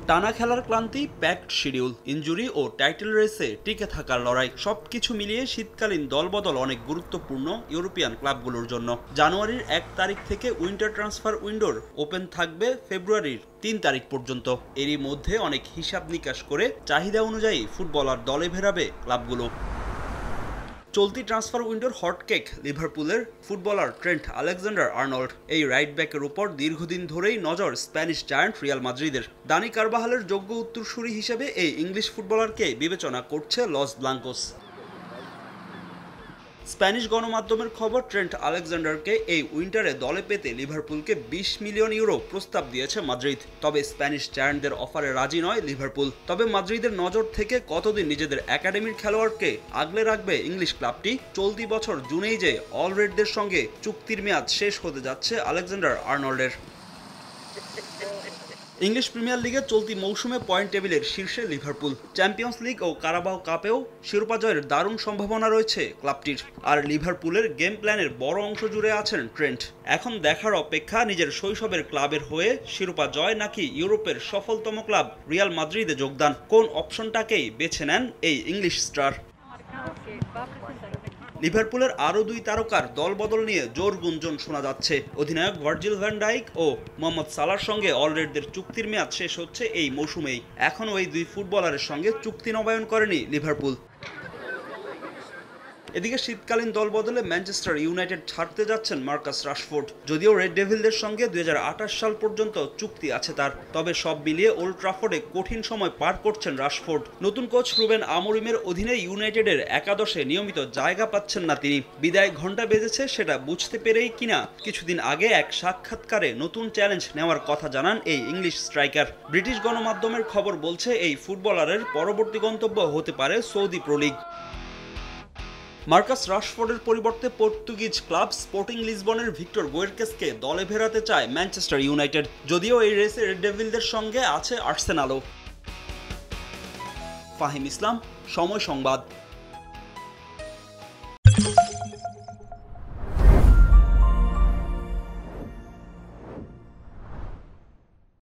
টানা খেলার ক্লান্তি, প্যাকড শিডিউল, ইনজুরি ও টাইটেল রেসে টিকে থাকার লড়াই সবকিছু মিলিয়ে শীতকালীন দলবদল অনেক গুরুত্বপূর্ণ ইউরোপিয়ান ক্লাবগুলোর জন্য। জানুয়ারির 1 তারিখ থেকে উইন্টার ট্রান্সফার উইন্ডোর ওপেন থাকবে ফেব্রুয়ারির 3 তারিখ পর্যন্ত। এরই মধ্যে অনেক হিসাব নিকাশ করে চাহিদা অনুযায়ী ফুটবলার দলে ভেড়াবে ক্লাবগুলো। চলতি ট্রান্সফার উইন্ডোর হটকেক লিভারপুলের ফুটবলার ট্রেন্ট আলেকজান্ডার-আর্নল্ড। এই রাইট ব্যাকের উপর দীর্ঘদিন ধরেই নজর স্প্যানিশ জায়ান্ট রিয়াল মাদ্রিদের। দানি কারবাহালের যোগ্য উত্তরসূরি হিসেবে এই ইংলিশ ফুটবলারকে বিবেচনা করছে লস ব্লাঙ্কোস। স্প্যানিশ গণমাধ্যমের খবর, ট্রেন্ট আলেকজান্ডারকে এই উইন্টারে দলে পেতে লিভারপুলকে 20 মিলিয়ন ইউরো প্রস্তাব দিয়েছে মাদ্রিদ। তবে স্প্যানিশ জায়ান্টদের অফারে রাজি নয় লিভারপুল। তবে মাদ্রিদের নজর থেকে কতদিন নিজেদের একাডেমির খেলোয়াড়কে আগলে রাখবে ইংলিশ ক্লাবটি? চলতি বছর জুনেই যে অলরেডদের সঙ্গে চুক্তির মেয়াদ শেষ হতে যাচ্ছে আলেকজান্ডার-আর্নল্ডের। ইংলিশ প্রিমিয়ার লিগে চলতি মৌসুমে পয়েন্ট টেবিলের শীর্ষে লিভারপুল। চ্যাম্পিয়ন্স লিগ ও কারাবাও কাপেও শিরোপা জয়ের দারুণ সম্ভাবনা রয়েছে ক্লাবটির। আর লিভারপুলের গেম প্ল্যানের বড় অংশ জুড়ে আছেন ট্রেন্ট। এখন দেখার অপেক্ষা নিজের শৈশবের ক্লাবের হয়ে শিরোপা জয় নাকি ইউরোপের সফলতম ক্লাব রিয়াল মাদ্রিদে যোগদান। কোন অপশনটাকেই বেছে নেন এই ইংলিশ স্টার? লিভারপুলের আরও 2 তারকার দলবদল নিয়ে জোর গুঞ্জন শোনা যাচ্ছে। অধিনায়ক ভার্জিল ভ্যান ডাইক ও মোহাম্মদ সালার সঙ্গে অলরেডদের চুক্তির মেয়াদ শেষ হচ্ছে এই মৌসুমেই। এখনও এই 2 ফুটবলারের সঙ্গে চুক্তি নবায়ন করেনি লিভারপুল। এদিকে শীতকালীন দলবদলে ম্যানচেস্টার ইউনাইটেড ছাড়তে যাচ্ছেন মার্কাস রাশফোর্ড। যদিও রেড ডেভিলদের সঙ্গে 2028 সাল পর্যন্ত চুক্তি আছে তার। তবে সব মিলিয়ে ওল্ড ট্রাফোর্ডে কঠিন সময় পার করছেন রাশফোর্ড। নতুন কোচ রুবেন আমোরিমের অধীনে ইউনাইটেডের একাদশে নিয়মিত জায়গা পাচ্ছেন না তিনি। বিদায় ঘণ্টা বেজেছে সেটা বুঝতে পেরেই কিনা কিছুদিন আগে এক সাক্ষাৎকারে নতুন চ্যালেঞ্জ নেওয়ার কথা জানান এই ইংলিশ স্ট্রাইকার। ব্রিটিশ গণমাধ্যমের খবর বলছে এই ফুটবলারের পরবর্তী গন্তব্য হতে পারে সৌদি প্রো লিগ। মার্কাস রাশফোর্ডের পরিবর্তে পর্তুগিজ ক্লাব স্পোর্টিং লিসবনের ভিক্টর গোয়েরকেসকে দলে ভেড়াতে চায় ম্যানচেস্টার ইউনাইটেড। যদিও এই রেসে রেড ডেভিলদের সঙ্গে আছে আর্সেনালও। ফাহিম ইসলাম, সময় সংবাদ।